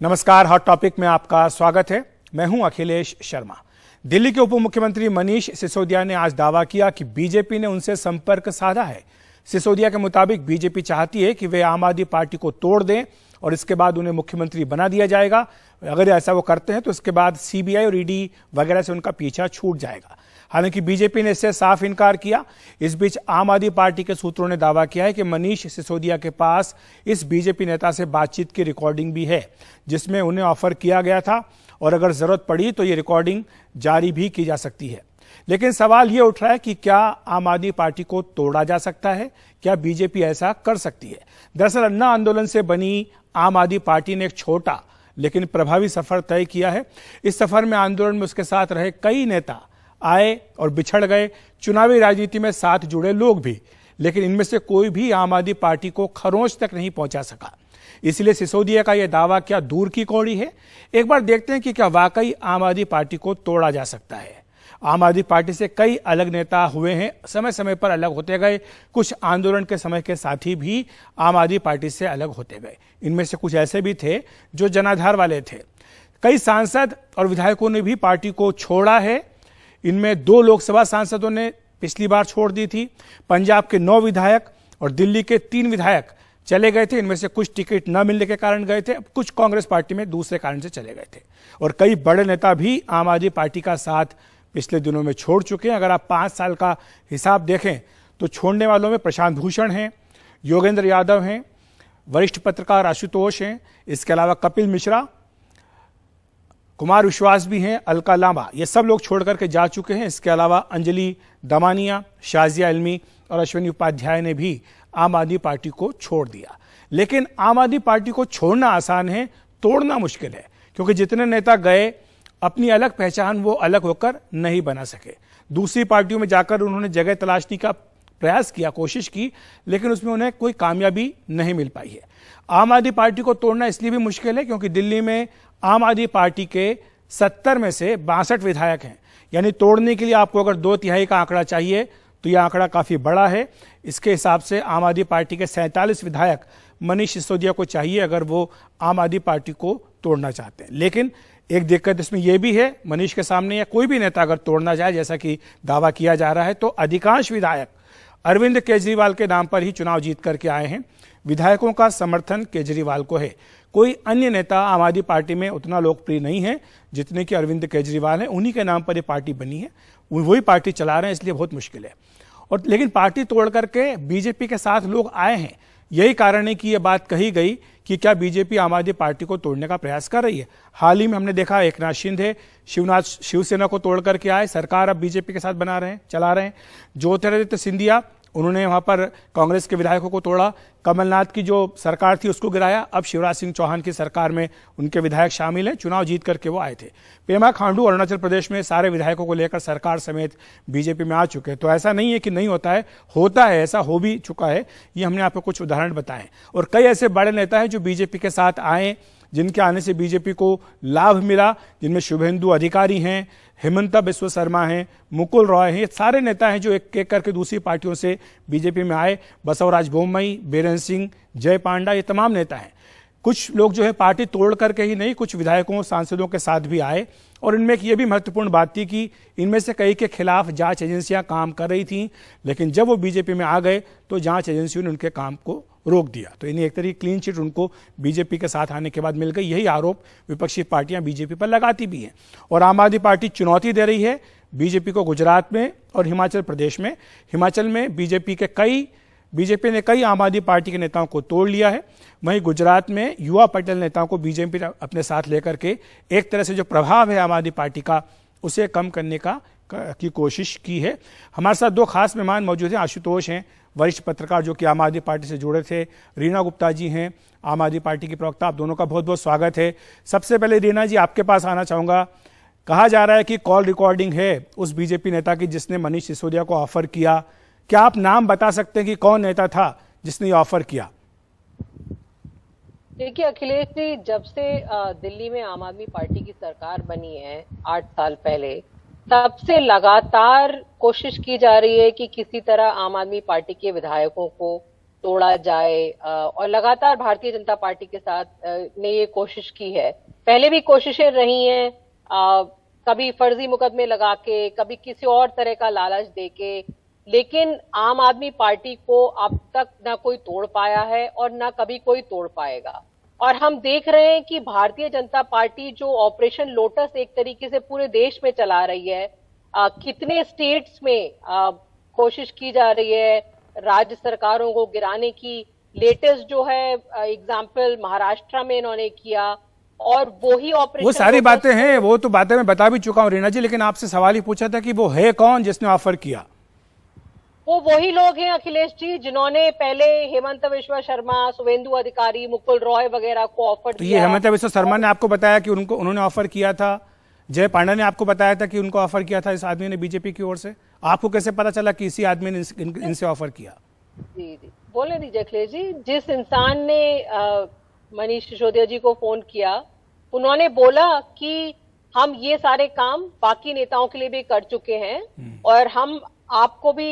नमस्कार, hot topic में आपका स्वागत है। मैं हूं अखिलेश शर्मा। दिल्ली के उप मुख्यमंत्री मनीष सिसोदिया ने आज दावा किया कि बीजेपी ने उनसे संपर्क साधा है। सिसोदिया के मुताबिक बीजेपी चाहती है कि वे आम आदमी पार्टी को तोड़ दें और इसके बाद उन्हें मुख्यमंत्री बना दिया जाएगा। अगर ऐसा वो करते हैं तो इसके बाद सीबीआई और ईडी वगैरह से उनका पीछा छूट जाएगा। हालांकि बीजेपी ने इससे साफ इनकार किया। इस बीच आम आदमी पार्टी के सूत्रों ने दावा किया है कि मनीष सिसोदिया के पास इस बीजेपी नेता से बातचीत की रिकॉर्डिंग भी है, जिसमें उन्हें ऑफर किया गया था और अगर जरूरत पड़ी तो ये रिकॉर्डिंग जारी भी की जा सकती है। लेकिन सवाल ये उठ रहा है कि क्या आम आदमी पार्टी को तोड़ा जा सकता है? क्या बीजेपी ऐसा कर सकती है? दरअसल अन्ना आंदोलन से बनी आम आदमी पार्टी ने एक छोटा लेकिन प्रभावी सफर तय किया है। इस सफर में आंदोलन में उसके साथ रहे कई नेता आए और बिछड़ गए, चुनावी राजनीति में साथ जुड़े लोग भी, लेकिन इनमें से कोई भी आम आदमी पार्टी को खरोंच तक नहीं पहुंचा सका। इसलिए सिसोदिया का यह दावा क्या दूर की कौड़ी है? एक बार देखते हैं कि क्या वाकई आम आदमी पार्टी को तोड़ा जा सकता है। आम आदमी पार्टी से कई अलग नेता हुए हैं, समय समय पर अलग होते गए। कुछ आंदोलन के समय के साथी भी आम आदमी पार्टी से अलग होते गए। इनमें से कुछ ऐसे भी थे जो जनाधार वाले थे। कई सांसद और विधायकों ने भी पार्टी को छोड़ा है। इनमें 2 लोकसभा सांसदों ने पिछली बार छोड़ दी थी। पंजाब के 9 विधायक और दिल्ली के 3 विधायक चले गए थे। इनमें से कुछ टिकट न मिलने के कारण गए थे, कुछ कांग्रेस पार्टी में दूसरे कारण से चले गए थे। और कई बड़े नेता भी आम आदमी पार्टी का साथ पिछले दिनों में छोड़ चुके हैं। अगर आप 5 साल का हिसाब देखें तो छोड़ने वालों में प्रशांत भूषण हैं, योगेंद्र यादव हैं, वरिष्ठ पत्रकार आशुतोष हैं, इसके अलावा कपिल मिश्रा, कुमार विश्वास भी हैं, अलका लांबा, ये सब लोग छोड़ करके जा चुके हैं। इसके अलावा अंजलि दमानिया, शाजिया इल्मी और अश्विनी उपाध्याय ने भी आम आदमी पार्टी को छोड़ दिया। लेकिन आम आदमी पार्टी को छोड़ना आसान है, तोड़ना मुश्किल है, क्योंकि जितने नेता गए अपनी अलग पहचान वो अलग होकर नहीं बना सके। दूसरी पार्टियों में जाकर उन्होंने जगह तलाशने का प्रयास किया, कोशिश की, लेकिन उसमें उन्हें कोई कामयाबी नहीं मिल पाई है। आम आदमी पार्टी को तोड़ना इसलिए भी मुश्किल है क्योंकि दिल्ली में आम आदमी पार्टी के 70 में से 62 विधायक हैं। यानी तोड़ने के लिए आपको अगर 2/3 का आंकड़ा चाहिए तो यह आंकड़ा काफी बड़ा है। इसके हिसाब से आम आदमी पार्टी के 47 विधायक मनीष सिसोदिया को चाहिए अगर वो आम आदमी पार्टी को तोड़ना चाहते हैं। लेकिन एक दिक्कत इसमें यह भी है, मनीष के सामने या कोई भी नेता अगर तोड़ना चाहे, जैसा कि दावा किया जा रहा है, तो अधिकांश विधायक अरविंद केजरीवाल के नाम पर ही चुनाव जीत करके आए हैं। विधायकों का समर्थन केजरीवाल को है। कोई अन्य नेता आम आदमी पार्टी में उतना लोकप्रिय नहीं है जितने कि अरविंद केजरीवाल हैं। उन्हीं के नाम पर ये पार्टी बनी है, वही पार्टी चला रहे हैं, इसलिए बहुत मुश्किल है। और लेकिन पार्टी तोड़ करके बीजेपी के साथ लोग आए हैं। यही कारण है कि यह बात कही गई कि क्या बीजेपी आम आदमी पार्टी को तोड़ने का प्रयास कर रही है। हाल ही में हमने देखा एकनाथ शिंदे शिवसेना को तोड़ करके आए, सरकार अब बीजेपी के साथ बना रहे हैं, चला रहे हैं। ज्योतिरादित्य सिंधिया, उन्होंने वहां पर कांग्रेस के विधायकों को तोड़ा। कमलनाथ की जो सरकार थी उसको गिराया। अब शिवराज सिंह चौहान की सरकार में उनके विधायक शामिल हैं, चुनाव जीत करके वो आए थे। पेमा खांडू अरुणाचल प्रदेश में सारे विधायकों को लेकर सरकार समेत बीजेपी में आ चुके हैं। तो ऐसा नहीं है कि नहीं होता है, होता है, ऐसा हो भी चुका है। ये हमने आपको कुछ उदाहरण बताए। और कई ऐसे बड़े नेता हैं जो बीजेपी के साथ आए, जिनके आने से बीजेपी को लाभ मिला, जिनमें शुभेंदु अधिकारी हैं, हेमंता बिस्व शर्मा हैं, मुकुल रॉय हैं। ये सारे नेता हैं जो एक एक करके दूसरी पार्टियों से बीजेपी में आए। बसवराज बोम्मई, बीरेन सिंह, जय पांडा, ये तमाम नेता हैं। कुछ लोग जो है पार्टी तोड़ करके ही नहीं, कुछ विधायकों सांसदों के साथ भी आए। और इनमें एक ये भी महत्वपूर्ण बात थी कि इनमें से कई के खिलाफ जांच एजेंसियां काम कर रही थीं, लेकिन जब वो बीजेपी में आ गए तो जांच एजेंसियों ने उनके काम को रोक दिया। तो इन्हें एक तरीके क्लीन चिट उनको बीजेपी के साथ आने के बाद मिल गई। यही आरोप विपक्षी पार्टियां बीजेपी पर लगाती भी हैं। और आम आदमी पार्टी चुनौती दे रही है बीजेपी को गुजरात में और हिमाचल प्रदेश में। हिमाचल में बीजेपी ने कई आम आदमी पार्टी के नेताओं को तोड़ लिया है। वहीं गुजरात में युवा पटेल नेताओं को बीजेपी ने अपने साथ लेकर के एक तरह से जो प्रभाव है आम आदमी पार्टी का, उसे कम करने की कोशिश की है। हमारे साथ 2 खास मेहमान मौजूद हैं। आशुतोष हैं, वरिष्ठ पत्रकार जो कि आम आदमी पार्टी से जुड़े थे। रीना गुप्ता जी हैं, आम आदमी पार्टी की प्रवक्ता। आप दोनों का बहुत बहुत स्वागत है। सबसे पहले रीना जी, आपके पास आना चाहूंगा। कहा जा रहा है कि कॉल रिकॉर्डिंग है उस बीजेपी नेता की जिसने मनीष सिसोदिया को ऑफर किया। क्या आप नाम बता सकते हैं कि कौन नेता था जिसने ये ऑफर किया? देखिए अखिलेश जी, जब से दिल्ली में आम आदमी पार्टी की सरकार बनी है 8 साल पहले, तब से लगातार कोशिश की जा रही है कि किसी तरह आम आदमी पार्टी के विधायकों को तोड़ा जाए, और लगातार भारतीय जनता पार्टी के साथ ने ये कोशिश की है। पहले भी कोशिशें रही हैं, कभी फर्जी मुकदमे लगा के, कभी किसी और तरह का लालच देके, लेकिन आम आदमी पार्टी को अब तक ना कोई तोड़ पाया है और ना कभी कोई तोड़ पाएगा। और हम देख रहे हैं कि भारतीय जनता पार्टी जो ऑपरेशन लोटस एक तरीके से पूरे देश में चला रही है, कितने स्टेट्स में कोशिश की जा रही है राज्य सरकारों को गिराने की। लेटेस्ट जो है एग्जाम्पल महाराष्ट्र में इन्होंने किया, और वही ऑपरेशन, वो सारी बातें हैं, वो तो बातें मैं बता भी चुका हूं रीना जी, लेकिन आपसे सवाल ही पूछा था कि वो है कौन जिसने ऑफर किया। वो वही लोग हैं अखिलेश जी जिन्होंने पहले हेमंत विश्व शर्मा, शुभेंदु अधिकारी, मुकुल रॉय वगैरह को ऑफर तो दिया। ये हेमंत विश्व शर्मा ने आपको बताया कि उन्होंने ऑफर किया था? जय पांडा ने आपको बताया था कि उनको ऑफर किया था इस आदमी ने बीजेपी की ओर से? आपको कैसे पता चला कि इसी आदमी ने इनसे ऑफर किया? जी बोलने दीजिए अखिलेश जी। जिस इंसान ने मनीष सिसोदिया जी को फोन किया, उन्होंने बोला कि हम ये सारे काम बाकी नेताओं के लिए भी कर चुके हैं और हम आपको भी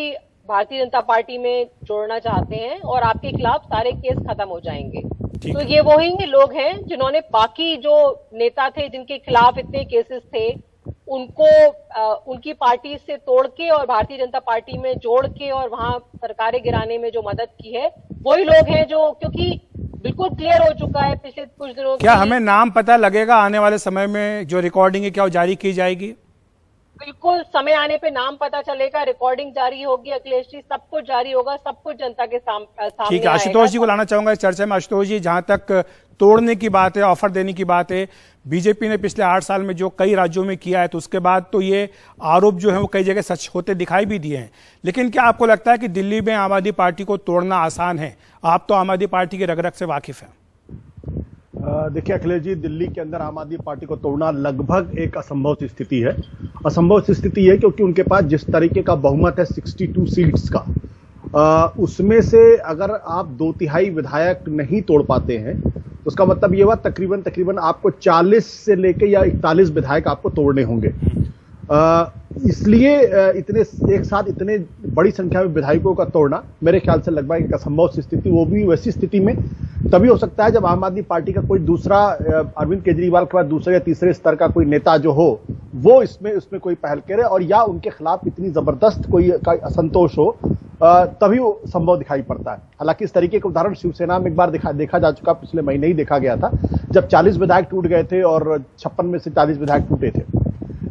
भारतीय जनता पार्टी में जोड़ना चाहते हैं और आपके खिलाफ सारे केस खत्म हो जाएंगे। तो ये वही लोग हैं जिन्होंने बाकी जो नेता थे जिनके खिलाफ इतने केसेस थे, उनको उनकी पार्टी से तोड़ के और भारतीय जनता पार्टी में जोड़ के और वहां सरकारें गिराने में जो मदद की है, वही लोग हैं जो, क्योंकि बिल्कुल क्लियर हो चुका है पिछले कुछ दिनों। क्या हमें नाम पता लगेगा आने वाले समय में जो रिकॉर्डिंग है क्या वो जारी की जाएगी? बिल्कुल, समय आने पे नाम पता चलेगा, रिकॉर्डिंग जारी होगी अखिलेश जी, सब कुछ जारी होगा, सब कुछ जनता के सामने। ठीक है, आशुतोष जी को लाना चाहूंगा इस चर्चा में। आशुतोष जी, जहां तक तोड़ने की बात है, ऑफर देने की बात है, बीजेपी ने पिछले 8 साल में जो कई राज्यों में किया है, तो उसके बाद तो ये आरोप जो है वो कई जगह सच होते दिखाई भी दिए हैं। लेकिन क्या आपको लगता है कि दिल्ली में आम आदमी पार्टी को तोड़ना आसान है? आप तो आम आदमी पार्टी के रग-रग से वाकिफ हैं। देखिए अखिलेश जी, दिल्ली के अंदर आम आदमी पार्टी को तोड़ना लगभग एक असंभव सी स्थिति है। असंभव सी स्थिति है क्योंकि उनके पास जिस तरीके का बहुमत है 62 सीट्स का, उसमें से अगर आप 2/3 विधायक नहीं तोड़ पाते हैं तो उसका मतलब ये हुआ तकरीबन आपको 40 से लेके या 41 विधायक आपको तोड़ने होंगे। इसलिए इतने एक साथ इतने बड़ी संख्या में विधायकों का तोड़ना मेरे ख्याल से लगभग एक असंभव सी स्थिति, वो भी वैसी स्थिति में तभी हो सकता है जब आम आदमी पार्टी का कोई दूसरा, अरविंद केजरीवाल के बाद दूसरे या तीसरे स्तर का कोई नेता जो हो, वो उसमें कोई पहल करे और या उनके खिलाफ इतनी जबरदस्त कोई असंतोष हो, तभी वो संभव दिखाई पड़ता है। हालांकि इस तरीके का उदाहरण शिवसेना में एक बार देखा जा चुका, पिछले महीने ही देखा गया था, जब 40 विधायक टूट गए थे और 56 में से 40 विधायक टूटे थे।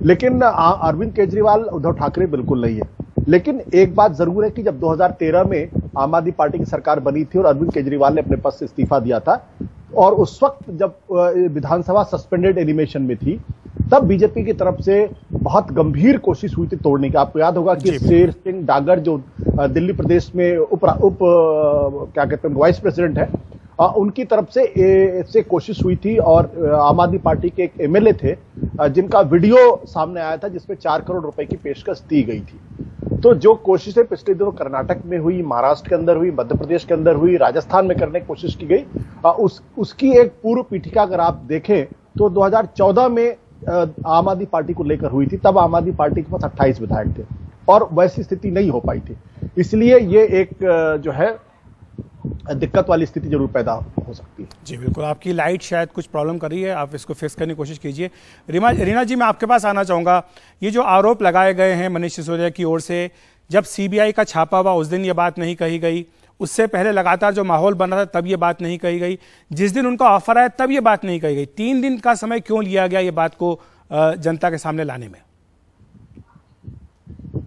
लेकिन अरविंद केजरीवाल, उद्धव ठाकरे बिल्कुल नहीं है। लेकिन एक बात जरूर है कि जब 2013 में आम आदमी पार्टी की सरकार बनी थी और अरविंद केजरीवाल ने अपने पद से इस्तीफा दिया था, और उस वक्त जब विधानसभा सस्पेंडेड एनिमेशन में थी, तब बीजेपी की तरफ से बहुत गंभीर कोशिश हुई थी तोड़ने की। आपको याद होगा कि शेर सिंह डागर जो दिल्ली प्रदेश में क्या कहते हैं वाइस प्रेसिडेंट है, उनकी तरफ से कोशिश हुई थी और आम आदमी पार्टी के एक एमएलए थे जिनका वीडियो सामने आया था जिसमें 4 करोड़ रुपए की पेशकश दी गई थी। तो जो कोशिशें पिछले दिनों कर्नाटक में हुई, महाराष्ट्र के अंदर हुई, मध्य प्रदेश के अंदर हुई, राजस्थान में करने की कोशिश की गई, उसकी एक पूर्व पीठिका अगर आप देखें तो 2014 में आम आदमी पार्टी को लेकर हुई थी। तब आम आदमी पार्टी के पास 28 विधायक थे और वैसी स्थिति नहीं हो पाई थी। इसलिए ये एक जो है दिक्कत वाली स्थिति जरूर पैदा हो सकती है। जी बिल्कुल, आपकी लाइट शायद कुछ प्रॉब्लम कर रही है, आप इसको फिक्स करने की कोशिश कीजिए। रीना जी, मैं आपके पास आना चाहूंगा। ये जो आरोप लगाए गए हैं मनीष सिसोदिया की ओर से, जब सीबीआई का छापा हुआ उस दिन ये बात नहीं कही गई, उससे पहले लगातार जो माहौल बना था तब ये बात नहीं कही गई, जिस दिन उनका ऑफर आया तब ये बात नहीं कही गई। 3 दिन का समय क्यों लिया गया ये बात को जनता के सामने लाने में?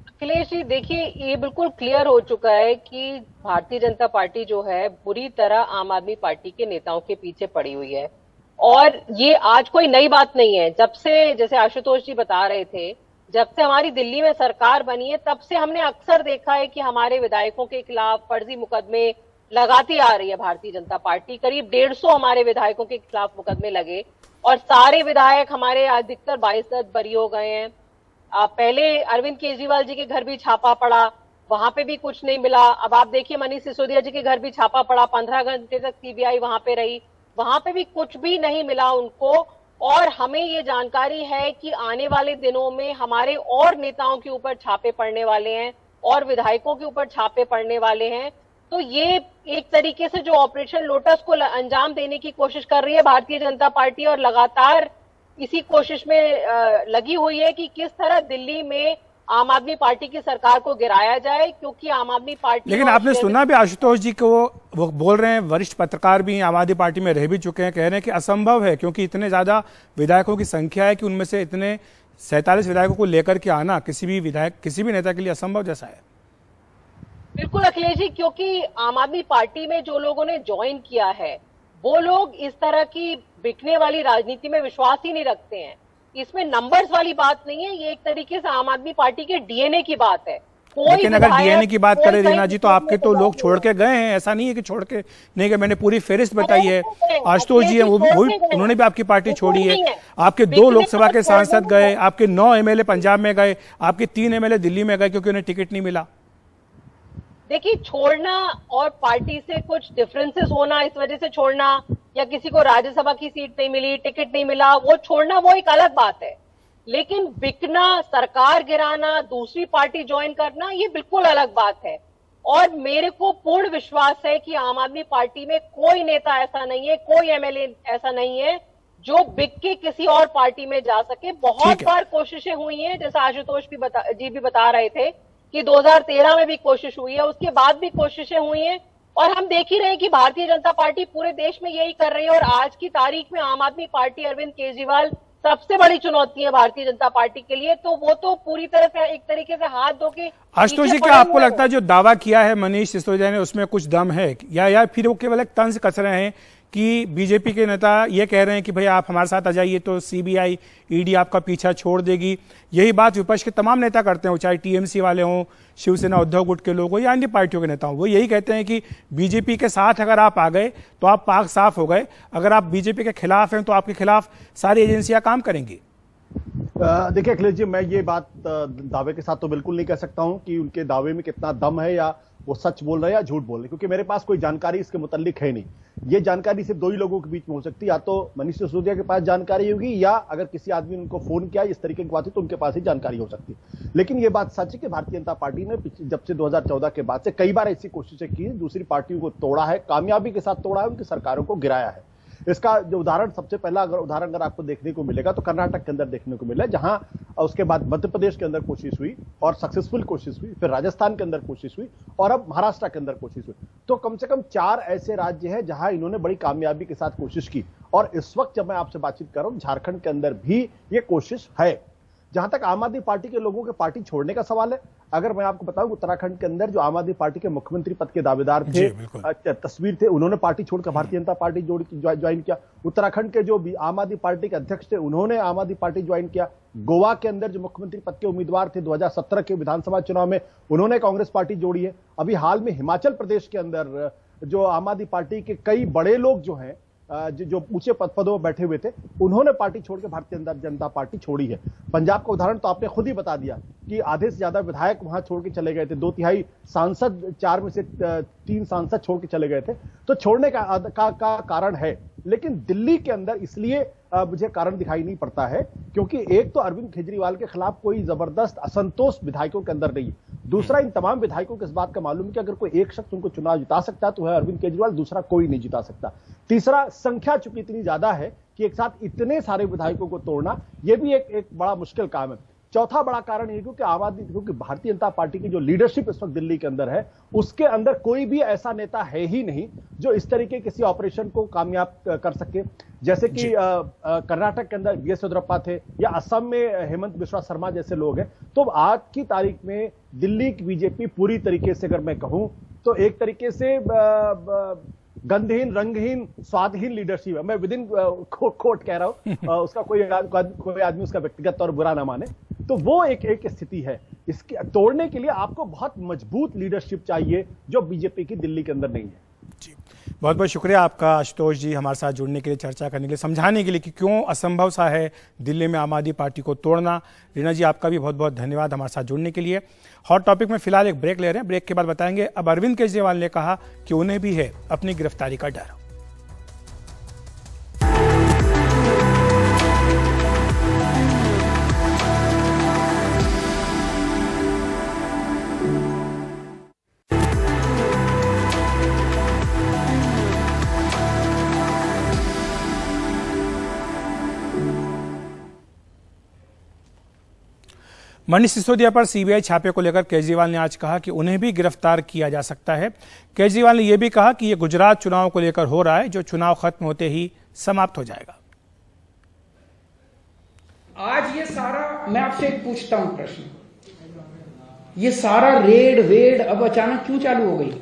अखिलेश जी, देखिए, ये बिल्कुल क्लियर हो चुका है कि भारतीय जनता पार्टी जो है बुरी तरह आम आदमी पार्टी के नेताओं के पीछे पड़ी हुई है। और ये आज कोई नई बात नहीं है। जब से, जैसे आशुतोष जी बता रहे थे, जब से हमारी दिल्ली में सरकार बनी है तब से हमने अक्सर देखा है कि हमारे विधायकों के खिलाफ फर्जी मुकदमे लगाती आ रही है भारतीय जनता पार्टी। करीब 150 हमारे विधायकों के खिलाफ मुकदमे लगे और सारे विधायक हमारे अधिकतर 22 बरी हो गए हैं। पहले अरविंद केजरीवाल जी के घर भी छापा पड़ा, वहां पे भी कुछ नहीं मिला। अब आप देखिए मनीष सिसोदिया जी के घर भी छापा पड़ा, 15 घंटे तक सीबीआई वहां पे रही, वहां पे भी कुछ भी नहीं मिला उनको। और हमें ये जानकारी है कि आने वाले दिनों में हमारे और नेताओं के ऊपर छापे पड़ने वाले हैं और विधायकों के ऊपर छापे पड़ने वाले हैं। तो ये एक तरीके से जो ऑपरेशन लोटस को अंजाम देने की कोशिश कर रही है भारतीय जनता पार्टी, और लगातार इसी कोशिश में लगी हुई है कि किस तरह दिल्ली में आम आदमी पार्टी की सरकार को गिराया जाए, क्योंकि आम आदमी पार्टी। लेकिन आपने सुना भी आशुतोष जी को वो बोल रहे हैं, वरिष्ठ पत्रकार भी आम आदमी पार्टी में रह भी चुके हैं, कह रहे हैं कि असंभव है क्योंकि इतने ज्यादा विधायकों की संख्या है कि उनमें से इतने 47 विधायकों को लेकर के आना किसी भी नेता के लिए असंभव जैसा है। बिल्कुल अखिलेश जी, क्योंकि आम आदमी पार्टी में जो लोगों ने ज्वाइन किया है वो लोग इस तरह की बिकने वाली राजनीति में विश्वास ही नहीं रखते हैं। इसमें नंबर्स वाली बात नहीं है, ये एक तरीके से आम आदमी पार्टी के डीएनए की बात है। लेकिन अगर डीएनए की बात करें रीना जी, तो आपके तो लोग छोड़ के गए हैं, ऐसा नहीं है कि छोड़ के नहीं गए। मैंने पूरी फेरिस्त बताई है, आशुतोष जी हैं उन्होंने भी आपकी पार्टी छोड़ी है। आपके 2 लोकसभा के सांसद गए, आपके 9 एमएलए पंजाब में गए, आपके 3 एमएलए दिल्ली में गए क्योंकि उन्हें टिकट नहीं मिला। देखिए, छोड़ना और पार्टी से कुछ डिफरेंसेस होना, इस वजह से छोड़ना, या किसी को राज्यसभा की सीट नहीं मिली, टिकट नहीं मिला, वो छोड़ना वो एक अलग बात है। लेकिन बिकना, सरकार गिराना, दूसरी पार्टी ज्वाइन करना, ये बिल्कुल अलग बात है। और मेरे को पूर्ण विश्वास है कि आम आदमी पार्टी में कोई नेता ऐसा नहीं है, कोई एमएलए ऐसा नहीं है जो बिक के किसी और पार्टी में जा सके। बहुत बार कोशिशें हुई हैं, जैसा आशुतोष जी भी बता रहे थे कि 2013 में भी कोशिश हुई है, उसके बाद भी कोशिशें हुई हैं, और हम देख ही रहे हैं कि भारतीय जनता पार्टी पूरे देश में यही कर रही है। और आज की तारीख में आम आदमी पार्टी, अरविंद केजरीवाल सबसे बड़ी चुनौती है भारतीय जनता पार्टी के लिए, तो वो तो पूरी तरह से एक तरीके से हाथ धो के। आशुतोष जी, क्या आपको लगता है जो दावा किया है मनीष सिसोदिया ने उसमें कुछ दम है, या फिर वो केवल एक तंज कस रहे हैं कि बीजेपी के नेता ये कह रहे हैं कि भाई आप हमारे साथ आ जाइए तो सीबीआई ईडी आपका पीछा छोड़ देगी? यही बात विपक्ष के तमाम नेता करते हैं, चाहे टीएमसी वाले हों, शिवसेना उद्धव गुट के लोग हों या अन्य पार्टियों के नेता हों। वो यही कहते हैं कि बीजेपी के साथ अगर आप आ गए तो आप पाक साफ हो गए, अगर आप बीजेपी के खिलाफ हैं तो आपके खिलाफ सारी एजेंसियां काम करेंगी। देखिए अखिलेश जी, मैं ये बात दावे के साथ तो बिल्कुल नहीं कह सकता हूं कि उनके दावे में कितना दम है, या वो सच बोल रहे हैं या झूठ बोल रहे हैं, क्योंकि मेरे पास कोई जानकारी इसके मुतालिक है नहीं। ये जानकारी सिर्फ 2 ही लोगों के बीच में हो सकती है, या तो मनीष सिसोदिया के पास जानकारी होगी, या अगर किसी आदमी ने उनको फोन किया इस तरीके की बात है तो उनके पास ही जानकारी हो सकती है। लेकिन ये बात सच है कि भारतीय जनता पार्टी ने जब से 2014 के बाद से कई बार ऐसी कोशिशें की, दूसरी पार्टियों को तोड़ा है, कामयाबी के साथ तोड़ा है, उनकी सरकारों को गिराया है। इसका जो उदाहरण, सबसे पहला उदाहरण अगर आपको देखने को मिलेगा तो कर्नाटक के अंदर देखने को मिला, जहां उसके बाद मध्य प्रदेश के अंदर कोशिश हुई और सक्सेसफुल कोशिश हुई, फिर राजस्थान के अंदर कोशिश हुई और अब महाराष्ट्र के अंदर कोशिश हुई। तो कम से कम 4 ऐसे राज्य हैं जहां इन्होंने बड़ी कामयाबी के साथ कोशिश की, और इस वक्त जब मैं आपसे बातचीत कर रहा हूं झारखंड के अंदर भी ये कोशिश है। जहां तक आम आदमी पार्टी के लोगों के पार्टी छोड़ने का सवाल है, अगर मैं आपको बताऊं उत्तराखंड के अंदर जो आम आदमी पार्टी के मुख्यमंत्री पद के दावेदार थे, तस्वीर थे, उन्होंने पार्टी छोड़कर भारतीय जनता पार्टी ज्वाइन किया। उत्तराखंड के जो आम आदमी पार्टी के अध्यक्ष थे उन्होंने आम आदमी पार्टी ज्वाइन किया। गोवा के अंदर जो मुख्यमंत्री पद के उम्मीदवार थे 2017 के विधानसभा चुनाव में, उन्होंने कांग्रेस पार्टी जोड़ी है। अभी हाल में हिमाचल प्रदेश के अंदर जो आम आदमी पार्टी के कई बड़े लोग जो हैं, जो ऊंचे पदों पर बैठे हुए थे, उन्होंने पार्टी छोड़कर भारतीय जनता पार्टी छोड़ी है। पंजाब का उदाहरण तो आपने खुद ही बता दिया कि आधे से ज्यादा विधायक वहां छोड़ के चले गए थे, 2/3 सांसद, 4 में से 3 सांसद छोड़ के चले गए थे। तो छोड़ने का कारण है, लेकिन दिल्ली के अंदर इसलिए मुझे कारण दिखाई नहीं पड़ता है क्योंकि एक तो अरविंद केजरीवाल के खिलाफ कोई जबरदस्त असंतोष विधायकों के अंदर नहीं है। दूसरा, इन तमाम विधायकों को इस बात का मालूम है कि अगर कोई एक शख्स उनको चुनाव जिता सकता है तो है अरविंद केजरीवाल, दूसरा कोई नहीं जिता सकता। तीसरा, संख्या चूंकि इतनी ज्यादा है कि एक साथ इतने सारे विधायकों को तोड़ना यह भी एक बड़ा मुश्किल काम है। चौथा बड़ा कारण ये क्योंकि भारतीय जनता पार्टी की जो लीडरशिप इस वक्त दिल्ली के अंदर है, उसके अंदर कोई भी ऐसा नेता है ही नहीं जो इस तरीके किसी ऑपरेशन को कामयाब कर सके। जैसे कि कर्नाटक के अंदर बीएस येदियुरप्पा थे, या असम में हेमंत बिश्वा शर्मा जैसे लोग हैं। तो आज की तारीख में दिल्ली की बीजेपी पूरी तरीके से, अगर मैं कहूं तो एक तरीके से गंधहीन, रंगहीन, स्वादहीन लीडरशिप है। मैं विद इन कोट कह रहा हूं, उसका कोई आदमी उसका व्यक्तिगत और बुरा ना माने। तो वो एक स्थिति है। इसके तोड़ने के लिए आपको बहुत मजबूत लीडरशिप चाहिए, जो बीजेपी की दिल्ली के अंदर नहीं है। जी, बहुत बहुत शुक्रिया आपका आशुतोष जी, हमारे साथ जुड़ने के लिए, चर्चा करने के लिए, समझाने के लिए कि क्यों असंभव सा है दिल्ली में आम आदमी पार्टी को तोड़ना। रीना जी, आपका भी बहुत बहुत धन्यवाद हमारे साथ जुड़ने के लिए। हॉट टॉपिक में फिलहाल एक ब्रेक ले रहे हैं, ब्रेक के बाद बताएंगे अब अरविंद केजरीवाल ने कहा कि उन्हें भी है अपनी गिरफ्तारी का डर। मनीष सिसोदिया पर सीबीआई छापे को लेकर केजरीवाल ने आज कहा कि उन्हें भी गिरफ्तार किया जा सकता है। केजरीवाल ने यह भी कहा कि यह गुजरात चुनाव को लेकर हो रहा है, जो चुनाव खत्म होते ही समाप्त हो जाएगा। आज ये सारा, मैं आपसे एक पूछता हूं प्रश्न, ये सारा रेड वेड अब अचानक क्यों चालू हो गई?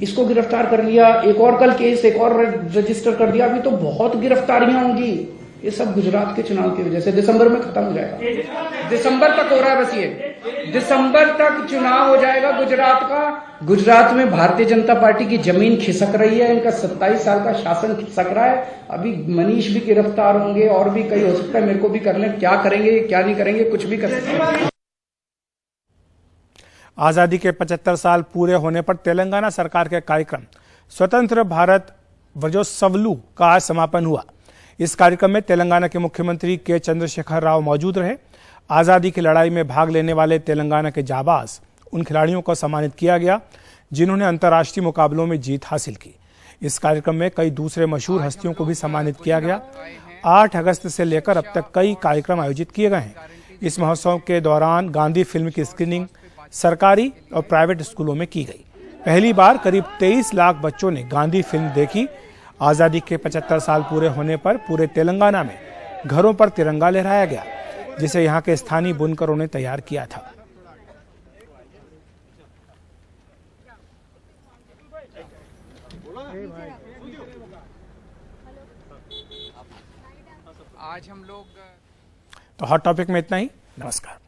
इसको गिरफ्तार कर लिया, एक और कल केस एक और रजिस्टर कर दिया, अभी तो बहुत गिरफ्तारियां होंगी। ये सब गुजरात के चुनाव की वजह से दिसंबर में खत्म हो जाएगा। दिसंबर तक हो रहा है, बस ये दिसंबर तक चुनाव हो जाएगा गुजरात का। गुजरात में भारतीय जनता पार्टी की जमीन खिसक रही है, इनका 27 साल का शासन खिसक रहा है। अभी मनीष भी गिरफ्तार होंगे और भी कई हो सकता है, मेरे को भी कर लें। क्या करेंगे क्या नहीं करेंगे, कुछ भी कर सकते हैं। आजादी के 75 साल पूरे होने पर तेलंगाना सरकार के कार्यक्रम स्वतंत्र भारत वजोत्सवलू का आज समापन हुआ। इस कार्यक्रम में तेलंगाना के मुख्यमंत्री के चंद्रशेखर राव मौजूद रहे। आजादी की लड़ाई में भाग लेने वाले तेलंगाना के जाबाज उन खिलाड़ियों को सम्मानित किया गया जिन्होंने अंतर्राष्ट्रीय मुकाबलों में जीत हासिल की। इस कार्यक्रम में कई दूसरे मशहूर हस्तियों को भी सम्मानित किया गया। 8 अगस्त से लेकर अब तक कई कार्यक्रम आयोजित किए गए हैं। इस महोत्सव के दौरान गांधी फिल्म की स्क्रीनिंग सरकारी और प्राइवेट स्कूलों में की गई। पहली बार करीब 23 लाख बच्चों ने गांधी फिल्म देखी। आजादी के 75 साल पूरे होने पर पूरे तेलंगाना में घरों पर तिरंगा लहराया गया, जिसे यहाँ के स्थानीय बुनकरों ने तैयार किया था। आज हम लोग तो हॉट टॉपिक में इतना ही। नमस्कार।